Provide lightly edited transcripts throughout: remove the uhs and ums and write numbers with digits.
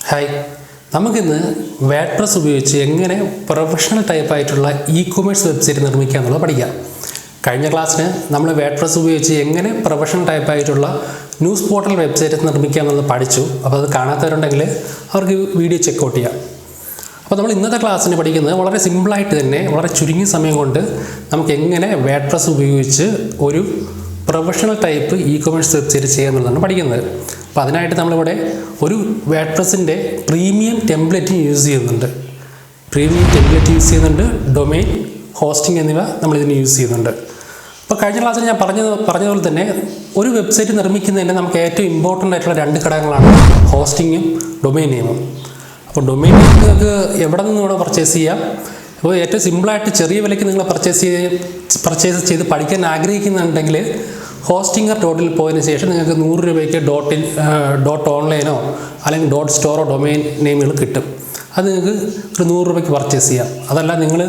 Hi, നമുക്കിന്ന് WordPress ഉപയോഗിച്ച് എങ്ങനെ പ്രൊഫഷണൽ ടൈപ്പായിട്ടുള്ള ഇ-കൊമേഴ്സ് വെബ്സൈറ്റ് നിർമ്മിക്കുക എന്നുള്ളത് പഠിക്കാം. കഴിഞ്ഞ ക്ലാസ്സിന് നമ്മൾ വേഡ്പ്രസ് ഉപയോഗിച്ച് എങ്ങനെ പ്രൊഫഷണൽ ടൈപ്പായിട്ടുള്ള ന്യൂസ് പോർട്ടൽ വെബ്സൈറ്റ് നിർമ്മിക്കുക എന്നുള്ളത് പഠിച്ചു. അപ്പോൾ അത് കാണാത്തവരുണ്ടെങ്കിൽ അവർക്ക് വീഡിയോ ചെക്കൗട്ട് ചെയ്യാം. അപ്പോൾ നമ്മൾ ഇന്നത്തെ ക്ലാസ്സിന് പഠിക്കുന്നത് വളരെ സിമ്പിളായിട്ട് തന്നെ വളരെ ചുരുങ്ങിയ സമയം കൊണ്ട് നമുക്ക് എങ്ങനെ വേഡ്പ്രസ് ഉപയോഗിച്ച് ഒരു പ്രൊഫഷണൽ ടൈപ്പ് ഇ-കൊമേഴ്സ് വെബ്സൈറ്റ് ചെയ്യുക എന്നുള്ളതാണ് പഠിക്കുന്നത്. അപ്പോൾ അതിനായിട്ട് നമ്മളിവിടെ ഒരു വേഡ്പ്രസിൻ്റെ പ്രീമിയം ടെംപ്ലേറ്റ് യൂസ് ചെയ്യുന്നുണ്ട്. ഡൊമെയിൻ, ഹോസ്റ്റിംഗ് എന്നിവ നമ്മളിതിന് യൂസ് ചെയ്യുന്നുണ്ട്. അപ്പോൾ കഴിഞ്ഞ ക്ലാസ്സിൽ ഞാൻ പറഞ്ഞതുപോലെ തന്നെ ഒരു വെബ്സൈറ്റ് നിർമ്മിക്കുന്നതിന് നമുക്ക് ഏറ്റവും ഇമ്പോർട്ടൻ്റ് ആയിട്ടുള്ള രണ്ട് ഘടകങ്ങളാണ് ഹോസ്റ്റിങ്ങും ഡൊമെയിൻ നെയിമും. അപ്പോൾ ഡൊമെയിൻ നെയിം നിങ്ങൾക്ക് എവിടെ നിന്ന് വേണോ പർച്ചേസ് ചെയ്യാം. അപ്പോൾ ഏറ്റവും സിമ്പിളായിട്ട് ചെറിയ വിലയ്ക്ക് നിങ്ങൾ പർച്ചേസ് ചെയ്ത് പഠിക്കാൻ ആഗ്രഹിക്കുന്നുണ്ടെങ്കിൽ ഹോസ്റ്റിംഗർ ഡോട്ടിൽ പോയതിന് ശേഷം നിങ്ങൾക്ക് 100 രൂപയ്ക്ക് ഡോട്ട് ഓൺലൈനോ അല്ലെങ്കിൽ ഡോട്ട് സ്റ്റോറോ ഡൊമെയിൻ നെയിമുകൾ കിട്ടും. അത് നിങ്ങൾക്ക് ഒരു 100 രൂപയ്ക്ക് പർച്ചേസ് ചെയ്യാം. അതല്ല നിങ്ങൾ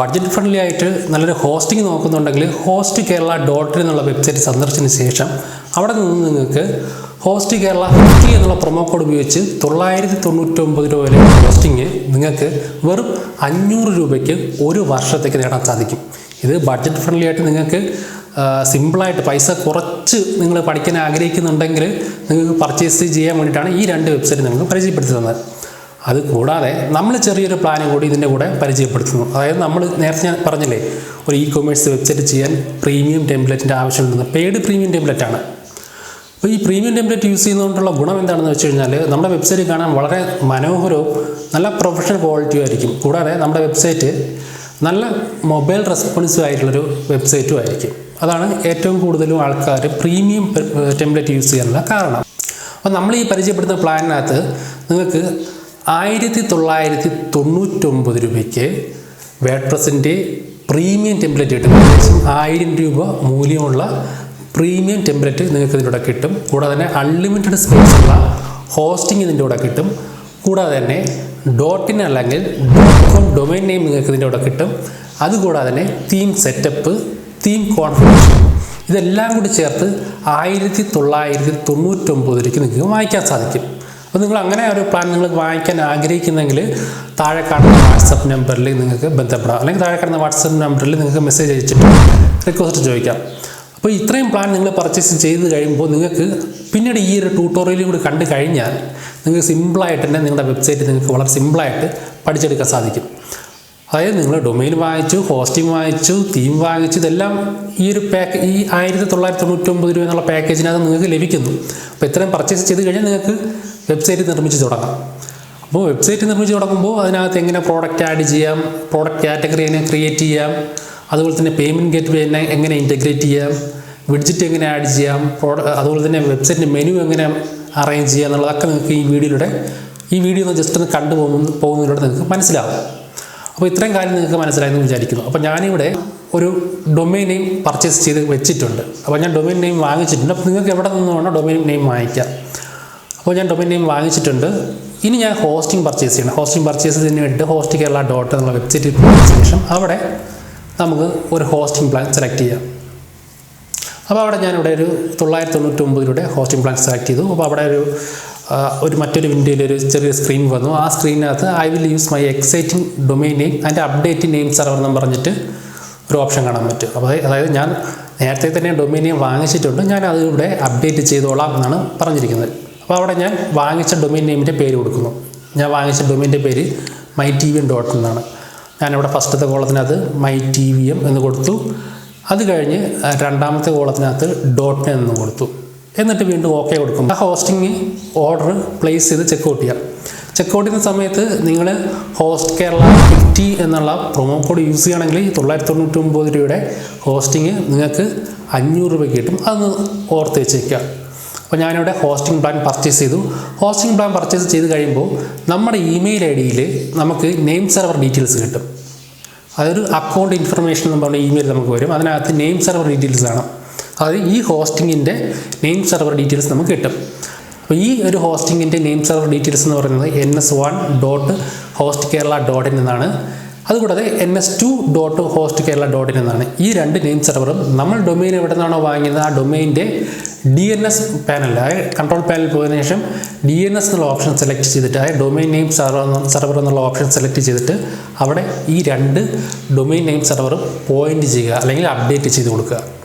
ബഡ്ജറ്റ് ഫ്രണ്ട്ലി ആയിട്ട് നല്ലൊരു ഹോസ്റ്റിംഗ് നോക്കുന്നുണ്ടെങ്കിൽ ഹോസ്റ്റ് കേരള ഡോട്ടിൽ എന്നുള്ള വെബ്സൈറ്റ് സന്ദർശിച്ചതിന് ശേഷം അവിടെ നിന്ന് നിങ്ങൾക്ക് ഹോസ്റ്റ് കേരള 50 എന്നുള്ള പ്രൊമോ കോഡ് ഉപയോഗിച്ച് 999 രൂപ വരെ ഹോസ്റ്റിംഗ് നിങ്ങൾക്ക് വെറും 500 രൂപയ്ക്ക് ഒരു വർഷത്തേക്ക് നേടാൻ സാധിക്കും. ഇത് ബഡ്ജറ്റ് ഫ്രണ്ട്ലി ആയിട്ട് നിങ്ങൾക്ക് സിമ്പിളായിട്ട് പൈസ കുറച്ച് നിങ്ങൾ പഠിക്കാൻ ആഗ്രഹിക്കുന്നുണ്ടെങ്കിൽ നിങ്ങൾക്ക് പർച്ചേസ് ചെയ്യാൻ വേണ്ടിയിട്ടാണ് ഈ രണ്ട് വെബ്സൈറ്റ് നിങ്ങൾക്ക് പരിചയപ്പെടുത്തി തന്നത്. അത് കൂടാതെ നമ്മൾ ചെറിയൊരു പ്ലാനും കൂടി ഇതിൻ്റെ കൂടെ പരിചയപ്പെടുത്തുന്നു. അതായത് നമ്മൾ നേരത്തെ ഞാൻ പറഞ്ഞില്ലേ, ഒരു ഇ-കൊമേഴ്സ് വെബ്സൈറ്റ് ചെയ്യാൻ പ്രീമിയം ടെംപ്ലേറ്റിൻ്റെ ആവശ്യമുണ്ടെന്ന്. പെയ്ഡ് പ്രീമിയം ടെംപ്ലേറ്റാണ്. അപ്പോൾ ഈ പ്രീമിയം ടെംപ്ലേറ്റ് യൂസ് ചെയ്യുന്നതുകൊണ്ടുള്ള ഗുണം എന്താണെന്ന് വെച്ച് കഴിഞ്ഞാൽ നമ്മുടെ വെബ്സൈറ്റ് കാണാൻ വളരെ മനോഹരവും നല്ല പ്രൊഫഷണൽ ക്വാളിറ്റിയും ആയിരിക്കും. കൂടാതെ നമ്മുടെ വെബ്സൈറ്റ് നല്ല മൊബൈൽ റെസ്പോൺസീവ് ആയിട്ടുള്ളൊരു വെബ്സൈറ്റും ആയിരിക്കും. അതാണ് ഏറ്റവും കൂടുതലും ആൾക്കാർ പ്രീമിയം ടെംപ്ലേറ്റ് യൂസ് ചെയ്യാനുള്ള കാരണം. അപ്പോൾ നമ്മൾ ഈ പരിചയപ്പെടുത്തുന്ന പ്ലാനിനകത്ത് നിങ്ങൾക്ക് 1999 രൂപയ്ക്ക് വേഡ്പ്രസിൻ്റെ പ്രീമിയം ടെംപ്ലേറ്റ് കിട്ടും. ഏകദേശം 1000 രൂപ മൂല്യമുള്ള പ്രീമിയം ടെംപ്ലേറ്റ് നിങ്ങൾക്ക് ഇതിലൂടെ കിട്ടും. കൂടാതെ തന്നെ അൺലിമിറ്റഡ് സ്പേസ് ഉള്ള ഹോസ്റ്റിംഗ് ഇതിൻ്റെ കൂടെ കിട്ടും. കൂടാതെ തന്നെ ഡോട്ടിൻ അല്ലെങ്കിൽ .com ഡൊമൈൻ നെയിം നിങ്ങൾക്ക് ഇതിൻ്റെ കൂടെ കിട്ടും. അതുകൂടാതെ തന്നെ തീം സെറ്റപ്പ്, തീം കോൺഫിഗറേഷൻ, ഇതെല്ലാം കൂടി ചേർത്ത് 1999 രൂപയ്ക്ക് നിങ്ങൾക്ക് വാങ്ങിക്കാൻ സാധിക്കും. അപ്പോൾ നിങ്ങൾ അങ്ങനെ ഒരു പ്ലാൻ നിങ്ങൾ വാങ്ങിക്കാൻ ആഗ്രഹിക്കുന്നെങ്കിൽ താഴെ കാണുന്ന വാട്സപ്പ് നമ്പറിൽ നിങ്ങൾക്ക് ബന്ധപ്പെടാം. അല്ലെങ്കിൽ താഴെ കാണുന്ന വാട്സപ്പ് നമ്പറിൽ നിങ്ങൾക്ക് മെസ്സേജ് അയച്ചിട്ട് റിക്വസ്റ്റ് ചോദിക്കാം. അപ്പോൾ ഇത്രയും പ്ലാൻ നിങ്ങൾ പർച്ചേസ് ചെയ്ത് കഴിയുമ്പോൾ നിങ്ങൾക്ക് പിന്നീട് ഈ ഒരു ട്യൂട്ടോറിയലും കൂടി കണ്ടു കഴിഞ്ഞാൽ നിങ്ങൾക്ക് സിമ്പിളായിട്ട് തന്നെ നിങ്ങളുടെ വെബ്സൈറ്റ് നിങ്ങൾക്ക് വളരെ സിമ്പിളായിട്ട് പഠിച്ചെടുക്കാൻ സാധിക്കും. അതായത് നിങ്ങൾ ഡൊമെയിൻ വാങ്ങിച്ചു, ഹോസ്റ്റിംഗ് വാങ്ങിച്ചു, തീം വാങ്ങിച്ചു, ഇതെല്ലാം ഈ ഒരു ഈ 1999 രൂപ എന്നുള്ള പാക്കേജിനകത്ത് നിങ്ങൾക്ക് ലഭിക്കുന്നു. അപ്പോൾ ഇത്രയും പർച്ചേസ് ചെയ്ത് കഴിഞ്ഞാൽ നിങ്ങൾക്ക് വെബ്സൈറ്റ് നിർമ്മിച്ച് തുടങ്ങാം. അപ്പോൾ വെബ്സൈറ്റ് നിർമ്മിച്ച് തുടങ്ങുമ്പോൾ അതിനകത്ത് എങ്ങനെ പ്രോഡക്റ്റ് ആഡ് ചെയ്യാം, പ്രോഡക്റ്റ് കാറ്റഗറി എങ്ങനെ ക്രിയേറ്റ് ചെയ്യാം, അതുപോലെ തന്നെ പേയ്മെൻറ്റ് ഗേറ്റ്വേ എങ്ങനെ ഇൻറ്റഗ്രേറ്റ് ചെയ്യാം, വിഡ്ജറ്റ് എങ്ങനെ ആഡ് ചെയ്യാം, അതുപോലെ തന്നെ വെബ്സൈറ്റിൻ്റെ മെനു എങ്ങനെ അറേഞ്ച് ചെയ്യുക എന്നുള്ളതൊക്കെ നിങ്ങൾക്ക് ഈ വീഡിയോ ഒന്ന് ജസ്റ്റ് ഒന്ന് പോകുന്നതിലൂടെ നിങ്ങൾക്ക് മനസ്സിലാവും. അപ്പോൾ ഇത്രയും കാര്യം നിങ്ങൾക്ക് മനസ്സിലായെന്ന് വിചാരിക്കുന്നു. അപ്പോൾ ഞാനിവിടെ ഒരു ഡൊമെയിൻ നെയിം പർച്ചേസ് ചെയ്ത് വെച്ചിട്ടുണ്ട്. അപ്പോൾ ഞാൻ ഡൊമെയിൻ നെയിം വാങ്ങിച്ചിട്ടുണ്ട്. അപ്പോൾ നിങ്ങൾക്ക് എവിടെ നിന്ന് വേണോ ഡൊമെയിൻ നെയിം വാങ്ങിക്കാം. അപ്പോൾ ഞാൻ ഡൊമെയിൻ നെയിം വാങ്ങിച്ചിട്ടുണ്ട്. ഇനി ഞാൻ ഹോസ്റ്റിംഗ് പർച്ചേസ് ചെയ്യണം. ഹോസ്റ്റിംഗ് പർച്ചേസ് ചെയ്യുന്നതിന് വേണ്ടി ഹോസ്റ്റ് കേരള ഡോട്ട് എന്നുള്ള വെബ്സൈറ്റിൽ പോയതിനു ശേഷം അവിടെ നമുക്ക് ഒരു ഹോസ്റ്റിംഗ് പ്ലാൻ സെലക്ട് ചെയ്യാം. അപ്പോൾ അവിടെ ഞാനിവിടെ ഒരു 999 രൂപയുടെ ഹോസ്റ്റിംഗ് പ്ലാൻ സെലക്ട് ചെയ്തു. അപ്പോൾ അവിടെ മറ്റൊരു വിൻഡോയിൽ ഒരു ചെറിയ സ്ക്രീൻ വന്നു. ആ സ്ക്രീനിനകത്ത് I will use my exciting domain name and update name server എന്ന് പറഞ്ഞിട്ട് ഒരു ഓപ്ഷൻ കാണാൻ പറ്റും. അപ്പോൾ അതായത് ഞാൻ നേരത്തെ തന്നെ ഡൊമെയിൻ നെയിം വാങ്ങിച്ചിട്ടുണ്ട്, ഞാൻ അത് ഇവിടെ അപ്ഡേറ്റ് ചെയ്തോളാം എന്നാണ് പറഞ്ഞിരിക്കുന്നത്. അപ്പോൾ അവിടെ ഞാൻ വാങ്ങിച്ച ഡൊമെയിൻ നെയിമിൻ്റെ പേര് കൊടുക്കുന്നു. ഞാൻ വാങ്ങിച്ച ഡൊമെയിൻ്റെ പേര് mytvm.com എന്നാണ്. ഞാനിവിടെ ഫസ്റ്റത്തെ കോളത്തിനകത്ത് mytvm എന്ന് കൊടുത്തു. അത് കഴിഞ്ഞ് രണ്ടാമത്തെ കോളത്തിനകത്ത് .net എന്ന് കൊടുത്തു. എന്നിട്ട് വീണ്ടും ഓക്കെ കൊടുക്കും. ആ ഹോസ്റ്റിംഗ് ഓർഡർ പ്ലേസ് ചെയ്ത് ചെക്കൗട്ട് ചെയ്യാം. ചെക്കൗട്ട് ചെയ്യുന്ന സമയത്ത് നിങ്ങൾ ഹോസ്റ്റ് കേരള 50 എന്നുള്ള പ്രൊമോ കോഡ് യൂസ് ചെയ്യുകയാണെങ്കിൽ 999 രൂപയുടെ ഹോസ്റ്റിംഗ് നിങ്ങൾക്ക് 500 രൂപയ്ക്ക് കിട്ടും. അതൊന്ന് ഓർത്ത് വെച്ചേക്കുക. അപ്പോൾ ഞാനിവിടെ ഹോസ്റ്റിംഗ് പ്ലാൻ പർച്ചേസ് ചെയ്തു. ഹോസ്റ്റിംഗ് പ്ലാൻ പർച്ചേസ് ചെയ്ത് കഴിയുമ്പോൾ നമ്മുടെ ഇമെയിൽ ID നമുക്ക് നെയിം സെർവർ ഡീറ്റെയിൽസ് കിട്ടും. അതൊരു അക്കൗണ്ട് ഇൻഫർമേഷൻ എന്ന് പറഞ്ഞ ഇമെയിൽ നമുക്ക് വരും. അതിനകത്ത് നെയിം സെർവർ ഡീറ്റെയിൽസ് കാണാം. അതായത് ഈ ഹോസ്റ്റിങ്ങിൻ്റെ നെയിം സെർവർ ഡീറ്റെയിൽസ് നമുക്ക് കിട്ടും. അപ്പോൾ ഈ ഒരു ഹോസ്റ്റിങ്ങിൻ്റെ നെയിം സെർവർ ഡീറ്റെയിൽസ് എന്ന് പറയുന്നത് ns1.hostkerala.in എന്നാണ്. അതുകൂടാതെ ns2.hostkerala.in എന്നാണ്. ഈ രണ്ട് നെയിം സെർവറും നമ്മൾ ഡൊമെയിൻ എവിടെ നിന്നാണോ വാങ്ങിയത് ആ ഡൊമെയിൻ്റെ DNS പാനൽ, അതായത് കൺട്രോൾ പാനൽ പോയതിനു ശേഷം DNS എന്നുള്ള ഓപ്ഷൻ സെലക്ട് ചെയ്തിട്ട്, അതായത് ഡൊമെയിൻ നെയിം സെർവർ എന്നുള്ള ഓപ്ഷൻ സെലക്ട് ചെയ്തിട്ട് അവിടെ ഈ രണ്ട് ഡൊമെയിൻ നെയിം സെർവറും പോയിന്റ് ചെയ്യുക അല്ലെങ്കിൽ അപ്ഡേറ്റ് ചെയ്ത് കൊടുക്കുക.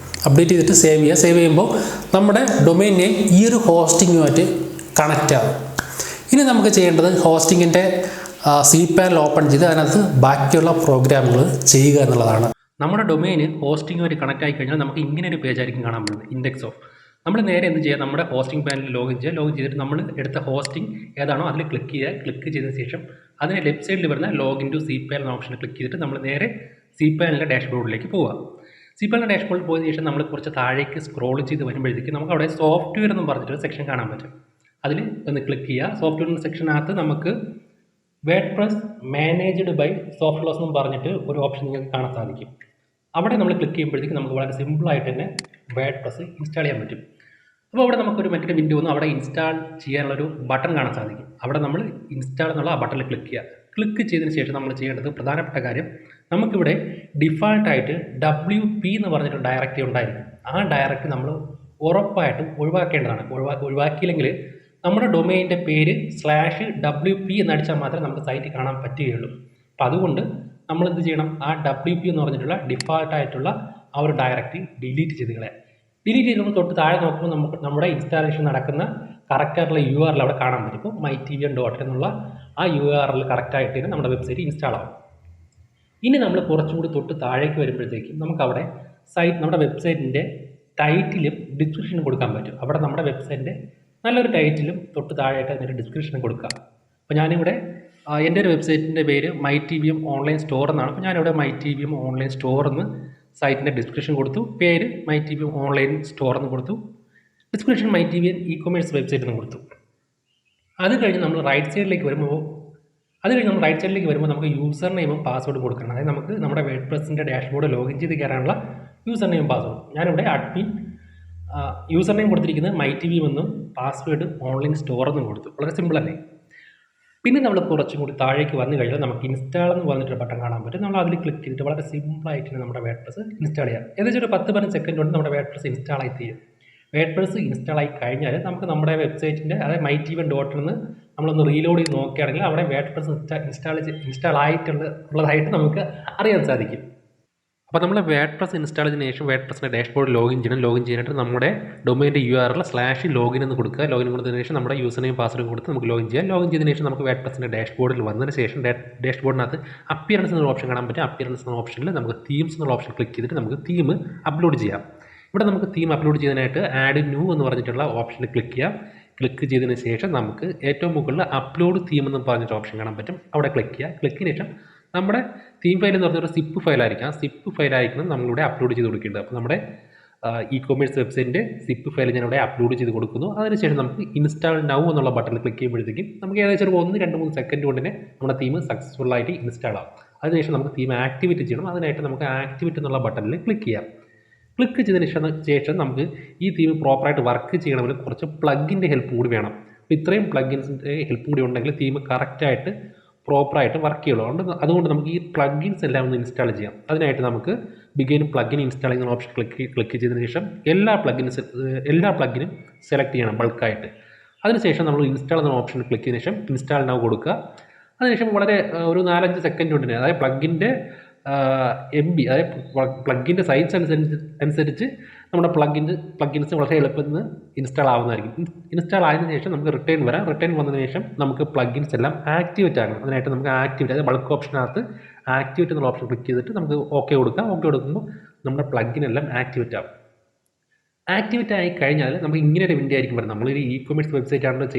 അപ്ഡേറ്റ് ചെയ്തിട്ട് സേവ് ചെയ്യുക. സേവ് ചെയ്യുമ്പോൾ നമ്മുടെ ഡൊമെയിൻ നെയിം ഈ ഒരു ഹോസ്റ്റിങ്ങുമായിട്ട് കണക്റ്റ് ആകും. ഇനി നമുക്ക് ചെയ്യേണ്ടത് ഹോസ്റ്റിങ്ങിൻ്റെ cPanel ഓപ്പൺ ചെയ്ത് അതിനകത്ത് ബാക്കിയുള്ള പ്രോഗ്രാമുകൾ ചെയ്യുക എന്നുള്ളതാണ്. നമ്മുടെ ഡൊമെയിന് ഹോസ്റ്റിങ്ങുമായിട്ട് കണക്റ്റ് ആയി കഴിഞ്ഞാൽ നമുക്ക് ഇങ്ങനെ ഒരു പേജ് ആയിരിക്കും കാണാൻ പറ്റുന്നത്, ഇൻഡെക്സ് ഓഫ്. നമ്മൾ നേരെ എന്ത് ചെയ്യുക, നമ്മുടെ ഹോസ്റ്റിംഗ് പാനലിൽ ലോഗിൻ ചെയ്യുക. ലോഗിൻ ചെയ്തിട്ട് നമ്മൾ എടുത്ത ഹോസ്റ്റിംഗ് ഏതാണോ അതിൽ ക്ലിക്ക് ചെയ്യുക. ക്ലിക്ക് ചെയ്തതിന് ശേഷം അതിന് ലെഫ്റ്റ് സൈഡിൽ വരുന്ന login to cPanel option click ചെയ്തിട്ട് നമ്മൾ നേരെ cPanelൻ്റെ ഡാഷ്ബോർഡിലേക്ക് പോവുക. cPanelൻ്റെ ഡാഷ്ബോർഡിൽ പോയതിനു ശേഷം നമ്മൾ കുറച്ച് താഴേക്ക് സ്ക്രോൾ ചെയ്ത് വരുമ്പോഴത്തേക്ക് നമുക്ക് അവിടെ സോഫ്റ്റ്വെയർ എന്ന് പറഞ്ഞിട്ടൊരു സെക്ഷൻ കാണാൻ പറ്റും. അതിൽ ഒന്ന് ക്ലിക്ക് ചെയ്യുക. സോഫ്റ്റ്വെയർ സെക്ഷനകത്ത് നമുക്ക് വേർഡ്പ്രസ് മാനേജ്ഡ് ബൈ സോഫ്റ്റ്വെയർസ് എന്ന് പറഞ്ഞിട്ട് ഒരു ഓപ്ഷൻ നിങ്ങൾക്ക് കാണാൻ സാധിക്കും. അവിടെ നമ്മൾ ക്ലിക്ക് ചെയ്യുമ്പോഴത്തേക്ക് നമുക്ക് വളരെ സിമ്പിളായിട്ട് തന്നെ വേർഡ്പ്രസ് ഇൻസ്റ്റാൾ ചെയ്യാൻ പറ്റും. അപ്പോൾ അവിടെ നമുക്കൊരു മറ്റൊരു വിൻഡോ വന്ന് അവിടെ ഇൻസ്റ്റാൾ ചെയ്യാനുള്ളൊരു ബട്ടൺ കാണാൻ സാധിക്കും. അവിടെ നമ്മൾ ഇൻസ്റ്റാൾ എന്നുള്ള ആ ബട്ടണിൽ ക്ലിക്ക് ചെയ്യുക. ക്ലിക്ക് ചെയ്തതിന് ശേഷം നമ്മൾ ചെയ്യേണ്ടത് പ്രധാനപ്പെട്ട കാര്യം, നമുക്കിവിടെ ഡിഫാൾട്ടായിട്ട് WP എന്ന് പറഞ്ഞിട്ട് ഡയറക്റ്ററി ഉണ്ടായിരിക്കും. ആ ഡയറക്റ്ററി നമ്മൾ ഉറപ്പായിട്ടും ഒഴിവാക്കേണ്ടതാണ്. ഒഴിവാക്കിയില്ലെങ്കിൽ നമ്മുടെ ഡൊമെയിൻ്റെ പേര് /WP എന്നടിച്ചാൽ മാത്രമേ നമുക്ക് സൈറ്റ് കാണാൻ പറ്റുകയുള്ളൂ. അപ്പോൾ അതുകൊണ്ട് നമ്മൾ എന്ത് ചെയ്യണം, ആ WP എന്ന് പറഞ്ഞിട്ടുള്ള ഡിഫാൾട്ടായിട്ടുള്ള ആ ഒരു ഡയറക്റ്ററി ഡിലീറ്റ് ചെയ്ത് കളയാം. ഡിലീറ്റ് ചെയ്ത് നമ്മൾ തൊട്ട് താഴെ നോക്കുമ്പോൾ നമുക്ക് നമ്മുടെ ഇൻസ്റ്റാളേഷൻ നടക്കുന്ന കറക്റ്റായിട്ടുള്ള URL അവിടെ കാണാൻ പറ്റും. ഇപ്പോൾ mytvn.in എന്നുള്ള ആ URL കറക്റ്റായിട്ട് തന്നെ നമ്മുടെ വെബ്സൈറ്റ് ഇൻസ്റ്റാൾ ആവും. ഇനി നമ്മൾ കുറച്ചും കൂടി തൊട്ട് താഴേക്ക് വരുമ്പോഴത്തേക്കും നമുക്കവിടെ നമ്മുടെ വെബ്സൈറ്റിൻ്റെ ടൈറ്റിലും ഡിസ്ക്രിപ്ഷനും കൊടുക്കാൻ പറ്റും. അവിടെ നമ്മുടെ വെബ്സൈറ്റിൻ്റെ നല്ലൊരു ടൈറ്റിലും തൊട്ട് താഴെയായിട്ട് അതിൻ്റെ ഡിസ്ക്രിപ്ഷനും കൊടുക്കാം. അപ്പോൾ ഞാനിവിടെ എൻ്റെ ഒരു വെബ്സൈറ്റിൻ്റെ പേര് mytvm ഓൺലൈൻ സ്റ്റോർ എന്നാണ്. അപ്പോൾ ഞാനിവിടെ mytvm ഓൺലൈൻ സ്റ്റോർ എന്ന് സൈറ്റിൻ്റെ ഡിസ്ക്രിപ്ഷൻ കൊടുത്തു. പേര് mytvm ഓൺലൈൻ സ്റ്റോർ എന്ന് കൊടുത്തു. ഡിസ്ക്രിപ്ഷൻ mytvm ഇ-കൊമേഴ്സ് വെബ്സൈറ്റ് എന്ന് കൊടുത്തു. അത് കഴിഞ്ഞ് നമ്മൾ റൈറ്റ് സൈഡിലേക്ക് വരുമ്പോൾ നമുക്ക് യൂസർ നെയിമും പാസ്വേഡും കൊടുക്കണം. അതായത് നമുക്ക് നമ്മുടെ വേർഡ്പ്രസിൻ്റെ ഡാഷ്ബോർഡ് ലോഗിൻ ചെയ്ത് കയറാനുള്ള യൂസർ നെയിം പാസ്വേഡ്. ഞാനിവിടെ അഡ്മിൻ യൂസർ നെയിം കൊടുത്തിരിക്കുന്നത് mytvm എന്നും പാസ്വേഡ് ഓൺലൈൻ സ്റ്റോർ എന്നും കൊടുത്തു. വളരെ സിമ്പിൾ അല്ലേ. പിന്നെ നമ്മൾ കുറച്ചും കൂടി താഴേക്ക് വന്നു കഴിഞ്ഞാൽ നമുക്ക് ഇൻസ്റ്റാൾ എന്ന് പറഞ്ഞിട്ടൊരു ബട്ടൺ കാണാൻ പറ്റും. നമ്മൾ അതിൽ ക്ലിക്ക് ചെയ്തിട്ട് വളരെ സിമ്പിളായിട്ട് നമ്മുടെ വേർഡ്പ്രസ് ഇൻസ്റ്റാൾ ചെയ്യാം. ഏകദേശം ഒരു 10-15 സെക്കൻഡ് കൊണ്ട് നമ്മുടെ വേർഡ്പ്രസ് ഇൻസ്റ്റാൾ ആയി തീരും. വേർഡ്പ്രസ് ഇൻസ്റ്റാൾ ആയി കഴിഞ്ഞാൽ നമുക്ക് നമ്മുടെ വെബ്സൈറ്റിൻ്റെ, അതായത് mytvn.in നിന്ന് നമ്മളൊന്ന് റീലോഡ് ചെയ്ത് നോക്കുകയാണെങ്കിൽ അവിടെ വേർഡ്പ്രസ് ഇൻസ്റ്റാൾ ആയിട്ടുള്ളതായിട്ട് നമുക്ക് അറിയാൻ സാധിക്കും. അപ്പോൾ നമ്മൾ വേർഡ്പ്രസ് ഇൻസ്റ്റാൾ ചെയ്തതിനു ശേഷം വേർഡ്പ്രസിൻ്റെ ഡാഷ്ബോർഡ് ലോഗിൻ ചെയ്യാനായിട്ട് നമ്മുടെ ഡൊമൈൻ്റെ URL /login എന്ന് കൊടുക്കുക. ലോഗിൻ കൊടുത്തതിന് ശേഷം നമ്മുടെ യൂസർ നെയിം പാസ്വേഡ് കൊടുത്ത് നമുക്ക് ലോഗിൻ ചെയ്യാം. ലോഗിൻ ചെയ്തതിന് ശേഷം നമുക്ക് വേർഡ്പ്രസിൻ്റെ ഡാഷ്ബോർഡിൽ വന്നതിന് ശേഷം ഡാഷ്ബോർഡിനകത്ത് അപ്പിയറൻസ് എന്നുള്ള ഓപ്ഷൻ കാണാൻ പറ്റും. അപ്പിയറൻസ് എന്ന ഓപ്ഷനിൽ നമുക്ക് തീംസ് എന്നുള്ള ഓപ്ഷൻ ക്ലിക്ക് ചെയ്തിട്ട് നമുക്ക് തീം അപ്ലോഡ് ചെയ്യാം. ഇവിടെ നമുക്ക് തീം അപ്ലോഡ് ചെയ്യുന്നതിനായിട്ട് ആഡ് ന്യൂ എന്ന് പറഞ്ഞിട്ടുള്ള ഓപ്ഷനിൽ ക്ലിക്ക് ചെയ്യാം. ക്ലിക്ക് ചെയ്തതിന് ശേഷം നമുക്ക് ഏറ്റവും മുകളിൽ അപ്ലോഡ് തീം എന്ന് പറഞ്ഞിട്ട് ഓപ്ഷൻ കാണാൻ പറ്റും. അവിടെ ക്ലിക്ക് ചെയ്യുക. ക്ലിക്കിന് ശേഷം നമ്മുടെ തീം ഫയൽ എന്ന് പറഞ്ഞൊരു സിപ്പ് ഫയലായിരിക്കും. ആ സിപ്പ് ഫയലായിരിക്കണം നമ്മളിവിടെ അപ്ലോഡ് ചെയ്ത് കൊടുക്കേണ്ടത്. അപ്പോൾ നമ്മുടെ ഇ-കൊമേഴ്സ് വെബ്സൈറ്റിൻ്റെ സിപ്പ് ഫയൽ ഞാനിവിടെ അപ്ലോഡ് ചെയ്ത് കൊടുക്കുന്നു. അതിനുശേഷം നമുക്ക് ഇൻസ്റ്റാൾ നൗ എന്നുള്ള ബട്ടണിൽ ക്ലിക്ക് ചെയ്യുമ്പോഴത്തേക്കും നമുക്ക് ഏകദേശം ഒരു 1-2-3 സെക്കൻഡ് കൊണ്ട് തന്നെ നമ്മുടെ തീം സക്സസ്ഫുള്ളായിട്ട് ഇൻസ്റ്റാൾ ആവും. അതിനുശേഷം നമുക്ക് തീം ആക്ടിവേറ്റ് ചെയ്യണം. അതിനായിട്ട് നമുക്ക് ആക്ടിവേറ്റ് എന്നുള്ള ബട്ടണിൽ ക്ലിക്ക് ചെയ്യാം. ക്ലിക്ക് ചെയ്തതിന് ശേഷം നമുക്ക് ഈ തീം പ്രോപ്പറായിട്ട് വർക്ക് ചെയ്യണമെങ്കിൽ കുറച്ച് പ്ലഗിൻ്റെ ഹെൽപ്പ് കൂടി വേണം. അപ്പോൾ ഇത്രയും പ്ലഗിൻസിൻ്റെ ഹെൽപ്പ് കൂടി ഉണ്ടെങ്കിൽ തീം കറക്റ്റായിട്ട് പ്രോപ്പറായിട്ട് വർക്ക് ചെയ്യുള്ളൂ. അതുകൊണ്ട് നമുക്ക് ഈ പ്ലഗിൻസ് എല്ലാം ഒന്ന് ഇൻസ്റ്റാൾ ചെയ്യാം. അതിനായിട്ട് നമുക്ക് ബിഗിൻ പ്ലഗിൻ ഇൻസ്റ്റാൾ ചെയ്യുന്ന ഓപ്ഷൻ ക്ലിക്ക് ചെയ്തതിന് ശേഷം എല്ലാ പ്ലഗിനും സെലക്ട് ചെയ്യണം ബൾക്കായിട്ട്. അതിനുശേഷം നമ്മൾ ഇൻസ്റ്റാൾ എന്ന ഓപ്ഷൻ ക്ലിക്ക് ചെയ്തതിന് ശേഷം ഇൻസ്റ്റാൾ നൗ കൊടുക്കുക. അതിനുശേഷം വളരെ ഒരു 4-5 സെക്കൻഡ് കൊണ്ട് തന്നെ, അതായത് പ്ലഗിൻ്റെ MB, അതായത് പ്ലഗിൻ്റെ സൈസ് അനുസരിച്ച് നമ്മുടെ പ്ലഗിൻസ് വളരെ എളുപ്പത്തിൽ ഇൻസ്റ്റാൾ ആവുന്നതായിരിക്കും. ഇൻസ്റ്റാൾ ആയതിനു ശേഷം നമുക്ക് റിട്ടേൺ വരാം. റിട്ടേൺ വന്നതിന് ശേഷം നമുക്ക് പ്ലഗിൻസ് എല്ലാം ആക്ടിവേറ്റ് ആകണം. അതിനായിട്ട് നമുക്ക് ആക്ടിവേറ്റ്, അതായത് ബൾക്ക് ഓപ്ഷനകത്ത് ആക്ടിവേറ്റ് എന്നുള്ള ഓപ്ഷൻ ക്ലിക്ക് ചെയ്തിട്ട് നമുക്ക് ഓക്കെ കൊടുക്കാം. ഓക്കെ കൊടുക്കുമ്പോൾ നമ്മുടെ പ്ലഗിനെല്ലാം ആക്ടിവേറ്റ് ആകും. ആക്ടിവേറ്റ് ആയി കഴിഞ്ഞാൽ നമുക്ക് ഇങ്ങനെ ഒരു വിൻഡോ ആയിരിക്കും വരുന്നത്. നമ്മളൊരു ഇ-കൊമേഴ്സ് വെബ്സൈറ്റ് ആണ്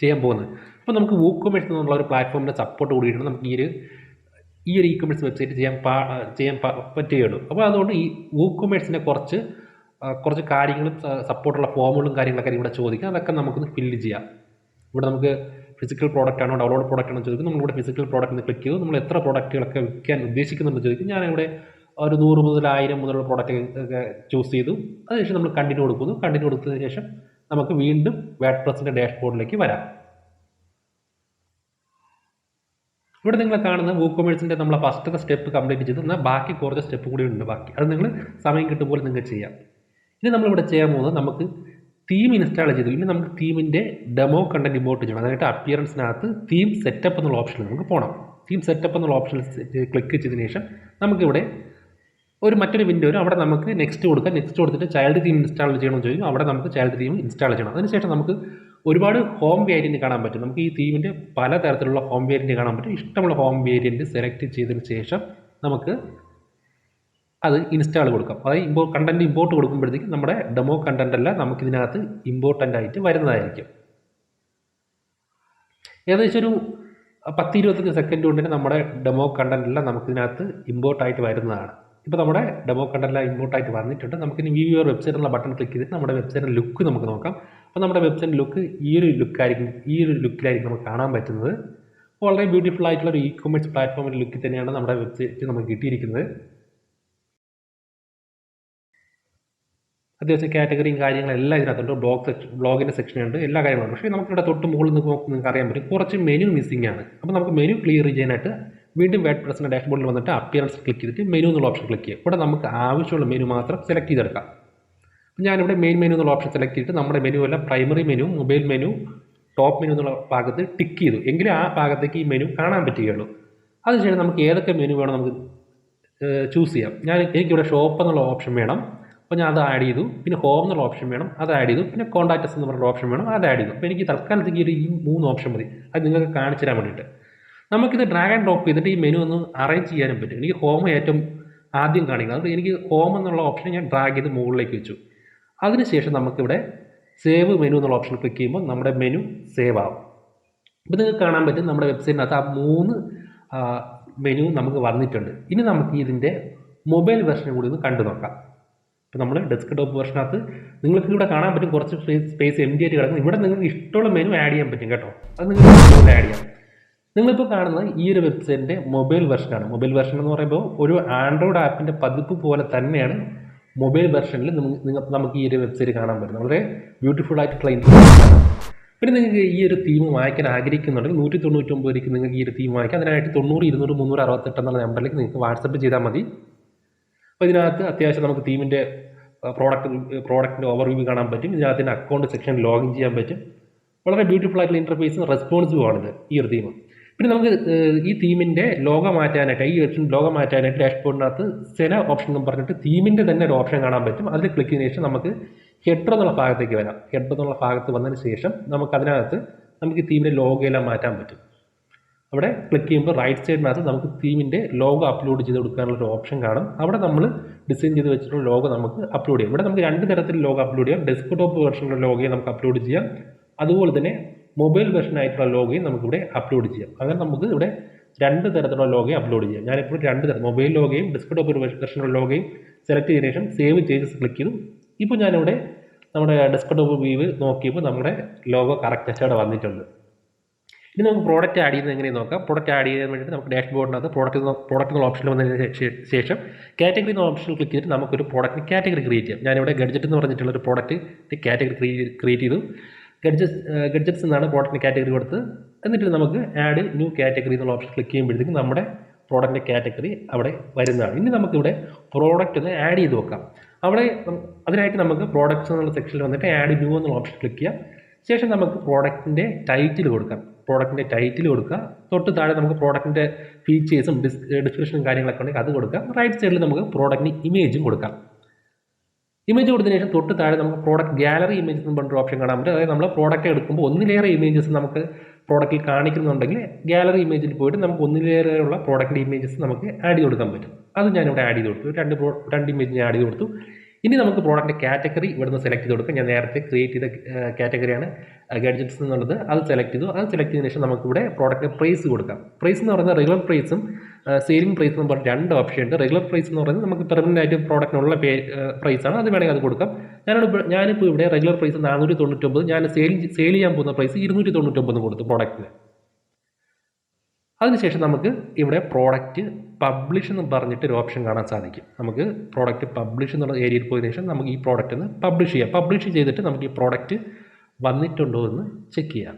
ചെയ്യാൻ പോകുന്നത്. അപ്പോൾ നമുക്ക് WooCommerce എന്നുള്ള ഒരു പ്ലാറ്റ്ഫോമിൻ്റെ സപ്പോർട്ട് കൂടിയിട്ടാണ് നമുക്ക് ഈ ഒരു ഇ-കൊമേഴ്സ് വെബ്സൈറ്റ് ചെയ്യാൻ പറ്റുകയുള്ളൂ. അപ്പോൾ അതുകൊണ്ട് ഈ WooCommerceനെ കുറച്ച് കാര്യങ്ങളും സപ്പോർട്ടുള്ള ഫോമുകളും കാര്യങ്ങളൊക്കെ ഇവിടെ ചോദിക്കാം. അതൊക്കെ നമുക്കൊന്ന് ഫില്ല് ചെയ്യാം. ഇവിടെ നമുക്ക് ഫിസിക്കൽ പ്രോഡക്റ്റ് ആണോ ഡൗൺലോഡ് പ്രോഡക്റ്റ് ആണോ ചോദിക്കും. നമ്മളിവിടെ ഫിസിക്കൽ പ്രോഡക്റ്റിന് ക്ലിക്ക് ചെയ്തു. നമ്മൾ എത്ര പ്രോഡക്റ്റുകളൊക്കെ വിൽക്കാൻ ഉദ്ദേശിക്കുന്നുണ്ട് ചോദിക്കും. ഞാനിവിടെ ഒരു 100 മുതൽ 1000 മുതലുള്ള പ്രോഡക്റ്റ് ചൂസ് ചെയ്തു. അതിനുശേഷം നമ്മൾ കണ്ടിന്യൂ കൊടുക്കുന്നു. കണ്ടിന്യൂ കൊടുത്തതിന് ശേഷം നമുക്ക് വീണ്ടും വേർഡ്പ്രസിൻ്റെ ഡാഷ്ബോർഡിലേക്ക് വരാം. ഇവിടെ നിങ്ങൾ കാണുന്ന WooCommerceൻ്റെ നമ്മളെ ഫസ്റ്റത്തെ സ്റ്റെപ്പ് കംപ്ലീറ്റ് ചെയ്ത് എന്നാൽ ബാക്കി കുറച്ച് സ്റ്റെപ്പ് കൂടി ഉണ്ട് ബാക്കി. അത് നിങ്ങൾ സമയം കിട്ടുമ്പോൾ നിങ്ങൾക്ക് ചെയ്യാം. ഇനി നമ്മളിവിടെ ചെയ്യാൻ പോകുന്നത് നമുക്ക് തീം ഇൻസ്റ്റാൾ ചെയ്തു. ഇനി നമുക്ക് തീമിൻ്റെ ഡെമോ കണ്ടന്റ് ഇമ്പോർട്ട് ചെയ്യണം. അതായത് അപ്പിയറൻസിനകത്ത് തീം സെറ്റപ്പ് എന്നുള്ള ഓപ്ഷനിൽ നമുക്ക് പോകണം. തീം സെറ്റപ്പ് എന്നുള്ള ഓപ്ഷനിൽ ക്ലിക്ക് ചെയ്തതിന് ശേഷം നമുക്കിവിടെ മറ്റൊരു വിൻഡോ വരും. അവിടെ നമുക്ക് നെക്സ്റ്റ് കൊടുക്കാം. നെക്സ്റ്റ് കൊടുത്തിട്ട് ചൈൽഡ് തീം ഇൻസ്റ്റാൾ ചെയ്യണമെന്ന് ചോദിക്കും. അവിടെ നമുക്ക് ചൈൽഡ് തീം ഇൻസ്റ്റാൾ ചെയ്യണം. അതിനുശേഷം നമുക്ക് ഒരുപാട് ഹോം വേരിയൻറ്റ് കാണാൻ പറ്റും. നമുക്ക് ഈ തീമിൻ്റെ പലതരത്തിലുള്ള ഹോം വേരിയൻറ്റ് കാണാൻ പറ്റും. ഇഷ്ടമുള്ള ഹോം വേരിയൻറ്റ് സെലക്ട് ചെയ്തതിന് ശേഷം നമുക്ക് അത് ഇൻസ്റ്റാൾ കൊടുക്കാം. അതായത് കണ്ടന്റ് ഇമ്പോർട്ട് കൊടുക്കുമ്പോഴത്തേക്കും നമ്മുടെ ഡെമോ കണ്ടന്റ് അല്ല നമുക്കിതിനകത്ത് ഇമ്പോർട്ടൻ്റ് ആയിട്ട് വരുന്നതായിരിക്കും. ഏകദേശം ഒരു 10-25 സെക്കൻഡ് കൊണ്ട് തന്നെ നമ്മുടെ ഡെമോ കണ്ടന്റ് എല്ലാം നമുക്കിതിനകത്ത് ഇമ്പോർട്ടായിട്ട് വരുന്നതാണ്. ഇപ്പോൾ നമ്മുടെ ഡെമോ കണ്ടന്റ് എല്ലാം ഇമ്പോർട്ടായിട്ട് വന്നിട്ടുണ്ട്. നമുക്കിനി വ്യൂ യുവർ വെബ്സൈറ്റ് എന്നുള്ള ബട്ടൺ ക്ലിക്ക് ചെയ്തിട്ട് നമ്മുടെ വെബ്സൈറ്റിൻ്റെ ലുക്ക് നമുക്ക് നോക്കാം. അപ്പോൾ നമ്മുടെ വെബ്സൈറ്റ് ലുക്ക് ഈ ഒരു ലുക്കിലായിരിക്കും നമുക്ക് കാണാൻ പറ്റുന്നത്. വളരെ ബ്യൂട്ടിഫുൾ ആയിട്ടുള്ള ഒരു ഇ-കൊമേഴ്സ് പ്ലാറ്റ്ഫോമിൻ്റെ ലുക്കിൽ തന്നെയാണ് നമ്മുടെ വെബ്സൈറ്റ് നമുക്ക് കിട്ടിയിരിക്കുന്നത്. അത്യാവശ്യം കാറ്റഗറിയും കാര്യങ്ങളെല്ലാം ഇതിനകത്തുണ്ട്. ബ്ലോഗിൻ്റെ സെക്ഷനുണ്ട്, എല്ലാ കാര്യങ്ങളും. പക്ഷേ നമുക്കിവിടെ തൊട്ട് മുകളിൽ നിങ്ങൾക്ക് അറിയാൻ പറ്റും കുറച്ച് മെനു മിസ്സിംഗ് ആണ്. അപ്പോൾ നമുക്ക് മെനു ക്ലിയർ ചെയ്യാനായിട്ട് വീണ്ടും വേർഡ്പ്രസ്സിൻ്റെ ഡാഷ്ബോർഡിൽ വന്നിട്ട് അപ്പിയറൻസ് ക്ലിക്ക് ചെയ്തിട്ട് മെനു എന്നുള്ള ഓപ്ഷൻ ക്ലിക്ക് ചെയ്യുക. ഇവിടെ നമുക്ക് ആവശ്യമുള്ള മെനു മാത്രം സെലക്ട് ചെയ്തെടുക്കാം. അപ്പോൾ ഞാനിവിടെ മെയിൻ മെനു എന്നുള്ള ഓപ്ഷൻ സെലക്ട് ചെയ്തിട്ട് നമ്മുടെ മെനു എല്ലാം primary menu, mobile menu, top menu എന്നുള്ള ഭാഗത്ത് ടിക്ക് ചെയ്തു. എങ്കിലും ആ ഭാഗത്തേക്ക് ഈ മെനു കാണാൻ പറ്റുകയുള്ളൂ. അതിനുശേഷം നമുക്ക് ഏതൊക്കെ മെനു വേണം നമുക്ക് ചൂസ് ചെയ്യാം. എനിക്കിവിടെ ഷോപ്പ് എന്നുള്ള ഓപ്ഷൻ വേണം. അപ്പോൾ ഞാൻ അത് ആഡ് ചെയ്തു. പിന്നെ ഹോം എന്നുള്ള ഓപ്ഷൻ വേണം, അത് ആഡ് ചെയ്തു. പിന്നെ കോൺടാക്ട്സ് എന്ന് പറഞ്ഞ ഓപ്ഷൻ വേണം, അത് ആഡ് ചെയ്തു. അപ്പോൾ എനിക്ക് തൽക്കാലത്തേക്ക് ഈ 3 ഓപ്ഷൻ മതി. അത് നിങ്ങൾക്ക് കാണിച്ചു തരാൻ വേണ്ടിയിട്ട് നമുക്കിത് ഡ്രാഗ് ആൻഡ് ഡ്രോപ്പ് ചെയ്തിട്ട് ഈ മെനു ഒന്ന് അറേഞ്ച് ചെയ്യാനും പറ്റും. എനിക്ക് ഹോം ഏറ്റവും ആദ്യം കാണിക്കുന്നത്. അതുകൊണ്ട് എനിക്ക് ഹോം എന്നുള്ള ഓപ്ഷൻ ഞാൻ ഡ്രാഗ് ചെയ്ത് മുകളിലേക്ക് വെച്ചു. അതിനുശേഷം നമുക്കിവിടെ സേവ് മെനു എന്നുള്ള ഓപ്ഷൻ ക്ലിക്ക് ചെയ്യുമ്പോൾ നമ്മുടെ മെനു സേവ് ആവും. ഇപ്പോൾ നിങ്ങൾക്ക് കാണാൻ പറ്റും നമ്മുടെ വെബ്സൈറ്റിനകത്ത് ആ 3 മെനു നമുക്ക് വന്നിട്ടുണ്ട്. ഇനി നമുക്ക് ഇതിൻ്റെ മൊബൈൽ വെർഷൻ കൂടി ഒന്ന് കണ്ടു നോക്കാം. ഇപ്പോൾ നമ്മൾ ഡെസ്ക്ടോപ്പ് വെർഷനകത്ത് നിങ്ങൾക്ക് ഇവിടെ കാണാൻ പറ്റും കുറച്ച് സ്പേസ് എം ഡി ആയിട്ട് കിടക്കുന്നത്. ഇവിടെ നിങ്ങൾക്ക് ഇഷ്ടമുള്ള മെനു ആഡ് ചെയ്യാൻ പറ്റും കേട്ടോ. അത് നിങ്ങൾക്ക് ആഡ് ചെയ്യാം. നിങ്ങളിപ്പോൾ കാണുന്നത് ഈ ഒരു വെബ്സൈറ്റിൻ്റെ മൊബൈൽ വെർഷനാണ്. മൊബൈൽ വെർഷൻ എന്ന് പറയുമ്പോൾ ഒരു ആൻഡ്രോയിഡ് ആപ്പിൻ്റെ പതിപ്പ് പോലെ തന്നെയാണ് മൊബൈൽ വെർഷനിൽ നമുക്ക് ഈ ഒരു വെബ്സൈറ്റ് കാണാൻ പറ്റുന്നത്. വളരെ ബ്യൂട്ടിഫുൾ ആയിട്ടുള്ള ഇൻഫർമേഷനാണ്. പിന്നെ നിങ്ങൾക്ക് ഈ ഒരു തീം വാങ്ങിക്കാൻ ആഗ്രഹിക്കുന്നുണ്ടെങ്കിൽ 199 രൂപയ്ക്ക് നിങ്ങൾക്ക് ഈ ഒരു തീം വാങ്ങിക്കാം. അതിനായിട്ട് 90 200 368 എന്നുള്ള നമ്പറിലേക്ക് നിങ്ങൾക്ക് വാട്സപ്പ് ചെയ്താൽ മതി. അപ്പോൾ ഇതിനകത്ത് അത്യാവശ്യം നമുക്ക് തീമിൻ്റെ പ്രോഡക്റ്റിൻ്റെ ഓവർവ്യൂ കാണാൻ പറ്റും. ഇതിനകത്ത് അക്കൗണ്ട് സെക്ഷൻ ലോഗിൻ ചെയ്യാൻ പറ്റും. വളരെ ബ്യൂട്ടിഫുൾ ആയിട്ടുള്ള ഇൻ്റർഫേസും റെസ്പോൺസീവ് ആണിത് ഈ ഒരു തീം. പിന്നെ നമുക്ക് ഈ തീമിൻ്റെ ലോഗോ മാറ്റാനായിട്ട് ഈ വെബ്സൈറ്റ് ലോഗോ മാറ്റാനായിട്ട് ഡാഷ്ബോർഡിനകത്ത് സെന ഓപ്ഷൻ എന്ന് പറഞ്ഞിട്ട് തീമിൻ്റെ തന്നെ ഒരു ഓപ്ഷൻ കാണാൻ പറ്റും. അതിൽ ക്ലിക്ക് ചെയ്തതിന് ശേഷം നമുക്ക് ഹെഡർ എന്നുള്ള ഭാഗത്തേക്ക് വരാം. ഹെഡർ എന്നുള്ള ഭാഗത്ത് വന്നതിന് ശേഷം നമുക്കതിനകത്ത് നമുക്ക് ഈ തീമിൻ്റെ ലോഗോ എല്ലാം മാറ്റാൻ പറ്റും. അവിടെ ക്ലിക്ക് ചെയ്യുമ്പോൾ റൈറ്റ് സൈഡിനകത്ത് നമുക്ക് തീമിൻ്റെ ലോഗോ അപ്ലോഡ് ചെയ്ത് കൊടുക്കാനുള്ളൊരു ഓപ്ഷൻ കാണും. അവിടെ നമ്മൾ ഡിസൈൻ ചെയ്ത് വെച്ചിട്ടുള്ള ലോഗോ നമുക്ക് അപ്ലോഡ് ചെയ്യാം. ഇവിടെ നമുക്ക് 2 തരത്തിൽ ലോഗോ അപ്ലോഡ് ചെയ്യാം. ഡെസ്ക്ടോപ്പ് വെർഷനുള്ള ലോഗോയെ നമുക്ക് അപ്ലോഡ് ചെയ്യാം. അതുപോലെ തന്നെ മൊബൈൽ വെർഷനായിട്ടുള്ള ലോഗോയും നമുക്കിവിടെ അപ്ലോഡ് ചെയ്യാം. അങ്ങനെ നമുക്ക് ഇവിടെ 2 തരത്തിലുള്ള ലോഗോയും അപ്ലോഡ് ചെയ്യാം. ഞാനിപ്പോൾ 2 തരം മൊബൈൽ ലോഗോയും ഡെസ്ക്ടോപ്പ് വെർഷനുള്ള ലോഗോയും സെലക്ട് ചെയ്തതിനു ശേഷം സേവ് ചേഞ്ചസ് ക്ലിക്ക് ചെയ്തു. ഇപ്പോൾ ഞാനിവിടെ നമ്മുടെ ഡെസ്ക്ടോപ്പ് വ്യൂ നോക്കിയപ്പോൾ നമ്മുടെ ലോഗോ കറക്റ്റ് അവിടെ വന്നിട്ടുണ്ട്. ഇനി നമുക്ക് പ്രോഡക്റ്റ് ആഡ് ചെയ്യുന്നത് എങ്ങനെയാണ് നോക്കാം. പ്രോഡക്റ്റ് ആഡ് ചെയ്യാൻ വേണ്ടിയിട്ട് നമുക്ക് ഡാഷ്ബോർഡിനകത്ത് പ്രോഡക്റ്റ് എന്നുള്ള ഓപ്ഷനിൽ വന്നതിന് ശേഷം കാറ്റഗറി എന്ന ഓപ്ഷനിൽ ക്ലിക്ക് ചെയ്തിട്ട് നമുക്കൊരു പ്രോഡക്റ്റിന് കാറ്റഗറി ക്രിയേറ്റ് ചെയ്യാം. ഞാനിവിടെ ഗഡ്ജറ്റ് എന്ന് പറഞ്ഞിട്ടുള്ള ഒരു പ്രോഡക്റ്റ് കാറ്റഗറി ക്രിയേറ്റ് ചെയ്തു. ഗഡ്ജറ്റ്സ് എന്നാണ് പ്രോഡക്റ്റിന് കാറ്റഗറി കൊടുത്ത്. എന്നിട്ട് നമുക്ക് ആഡ് ന്യൂ കാറ്റഗറി എന്നുള്ള ഓപ്ഷൻ ക്ലിക്ക് ചെയ്യുമ്പോഴത്തേക്കും നമ്മുടെ പ്രോഡക്റ്റിൻ്റെ കാറ്റഗറി അവിടെ വരുന്നതാണ്. ഇനി നമുക്കിവിടെ പ്രോഡക്റ്റ് ഒന്ന് ആഡ് ചെയ്ത് നോക്കാം. അതിനായിട്ട് നമുക്ക് പ്രോഡക്റ്റ്സ് എന്നുള്ള സെക്ഷനിൽ വന്നിട്ട് ആഡ് ന്യൂ എന്നുള്ള ഓപ്ഷൻ ക്ലിക്ക് ചെയ്യാം. ശേഷം നമുക്ക് പ്രോഡക്റ്റിൻ്റെ ടൈറ്റിൽ കൊടുക്കാം. തൊട്ട് താഴെ നമുക്ക് പ്രോഡക്റ്റിൻ്റെ ഫീച്ചേഴ്സും ഡിസ്ക്രിപ്ഷനും കാര്യങ്ങളൊക്കെ ഉണ്ടെങ്കിൽ അത് കൊടുക്കാം. റൈറ്റ് സൈഡിൽ നമുക്ക് പ്രോഡക്റ്റിന് ഇമേജും കൊടുക്കാം. ഇമേജ് കൊടുത്തതിന് ശേഷം തൊട്ട് താഴെ നമുക്ക് പ്രോഡക്റ്റ് ഗാലറി ഇമേജസ് എന്ന് പറഞ്ഞൊരു ഓപ്ഷൻ കാണാൻ പറ്റും. അതായത് നമ്മൾ പ്രോഡക്റ്റ് എടുക്കുമ്പോൾ ഒന്നിലേറെ ഇമേജസ് നമുക്ക് പ്രോഡക്റ്റിൽ കാണിക്കുന്നുണ്ടെങ്കിൽ ഗാലറി ഇമേജിൽ പോയിട്ട് നമുക്ക് ഒന്നിലേറെയുള്ള പ്രോഡക്റ്റിൻ്റെ ഇമേജസ് നമുക്ക് ആഡ് ചെയ്ത് കൊടുക്കാൻ പറ്റും. അത് ഞാനിവിടെ ആഡ് ചെയ്ത് കൊടുത്തു. 2 ഇമേജ് ഞാൻ ആഡ് ചെയ്ത് കൊടുത്തു. ഇനി നമുക്ക് പ്രോഡക്റ്റിൻ്റെ കാറ്റഗറി ഇവിടുന്ന് സെലക്ട് ചെയ്ത് കൊടുക്കാം. ഞാൻ നേരത്തെ ക്രിയേറ്റ് ചെയ്ത കാറ്റഗറിയാണ് ഗഡ്ജറ്റ്സ് എന്നുള്ളത്. അത് സെലക്ട് ചെയ്തു. അത് സെലക്ട് ചെയ്തതിന് ശേഷം നമുക്കിവിടെ പ്രോഡക്റ്റിന് പ്രൈസ് കൊടുക്കാം. പ്രൈസ് എന്ന് പറയുന്നത് റെഗുലർ പ്രൈസും സെയിലിംഗ് പ്രൈസ് എന്ന് പറഞ്ഞ 2 ഓപ്ഷൻ ഉണ്ട്. റെഗുലർ പ്രൈസ് എന്ന് പറയുന്നത് നമുക്ക് പെർമനൻ്റ് ആയിട്ട് പ്രോഡക്റ്റിനുള്ള പ്രൈസാണ്. അത് വേണമെങ്കിൽ അത് കൊടുക്കാം. ഞാനിപ്പോൾ ഇവിടെ റെഗുലർ പ്രൈസ് 499, ഞാൻ സെയിൽ ചെയ്യാൻ പോകുന്ന പ്രൈസ് 299 കൊടുത്തു പ്രോഡക്റ്റിന്. അതിനുശേഷം നമുക്ക് ഇവിടെ പ്രോഡക്റ്റ് പബ്ലിഷ് എന്ന് പറഞ്ഞിട്ട് ഒരു ഓപ്ഷൻ കാണാൻ സാധിക്കും. നമുക്ക് പ്രോഡക്റ്റ് പബ്ലിഷ് എന്നുള്ള ഏരിയയിൽ പോയതിനു ശേഷം നമുക്ക് ഈ പ്രോഡക്റ്റ് ഒന്ന് പബ്ലിഷ് ചെയ്യാം. പബ്ലിഷ് ചെയ്തിട്ട് നമുക്ക് ഈ പ്രോഡക്റ്റ് വന്നിട്ടുണ്ടോ എന്ന് ചെക്ക് ചെയ്യാം.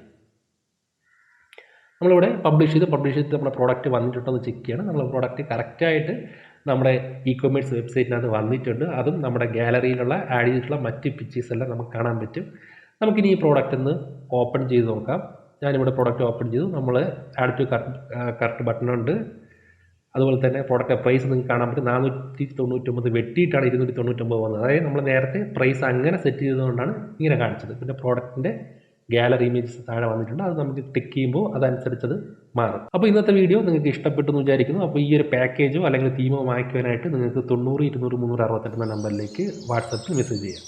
നമ്മളിവിടെ പബ്ലിഷ് ചെയ്ത് നമ്മുടെ പ്രോഡക്റ്റ് വന്നിട്ടുണ്ടെന്ന് ചെക്ക് ചെയ്യണം. നമ്മൾ പ്രോഡക്റ്റ് കറക്റ്റായിട്ട് നമ്മുടെ ഇ-കൊമേഴ്സ് വെബ്സൈറ്റിനകത്ത് വന്നിട്ടുണ്ട്. അതും നമ്മുടെ ഗാലറിയിലുള്ള ആഡ് ചെയ്തിട്ടുള്ള മറ്റ് പിക്ചേഴ്സ് എല്ലാം നമുക്ക് കാണാൻ പറ്റും. നമുക്കിനി ഈ പ്രോഡക്റ്റ് ഒന്ന് ഓപ്പൺ ചെയ്ത് നോക്കാം. ഞാനിവിടെ പ്രോഡക്റ്റ് ഓപ്പൺ ചെയ്തു. നമ്മൾ ആഡ് ടു കറക്റ്റ് ബട്ടൺ ഉണ്ട്. അതുപോലെ തന്നെ പ്രോഡക്റ്റ് പ്രൈസ് നിങ്ങൾക്ക് കാണാൻ പറ്റും. 499 വെട്ടിയിട്ടാണ് 299 വന്നത്. അതായത് നമ്മൾ നേരത്തെ പ്രൈസ് അങ്ങനെ സെറ്റ് ചെയ്തുകൊണ്ടാണ് ഇങ്ങനെ കാണിച്ചത്. പിന്നെ പ്രോഡക്റ്റിൻ്റെ ഗാലറി ഇമേജസ് താഴെ വന്നിട്ടുണ്ട്. അത് നമുക്ക് ടിക്ക് ചെയ്യുമ്പോൾ അതനുസരിച്ചത് മാറും. അപ്പോൾ ഇന്നത്തെ വീഡിയോ നിങ്ങൾക്ക് ഇഷ്ടപ്പെട്ടു എന്ന് വിചാരിക്കുന്നു. അപ്പോൾ ഈ ഒരു പാക്കേജോ അല്ലെങ്കിൽ തീമോ വാങ്ങിക്കുവാനായിട്ട് നിങ്ങൾക്ക് 90 200 368 എന്ന നമ്പറിലേക്ക് വാട്സപ്പിൽ മെസ്സേജ് ചെയ്യാം.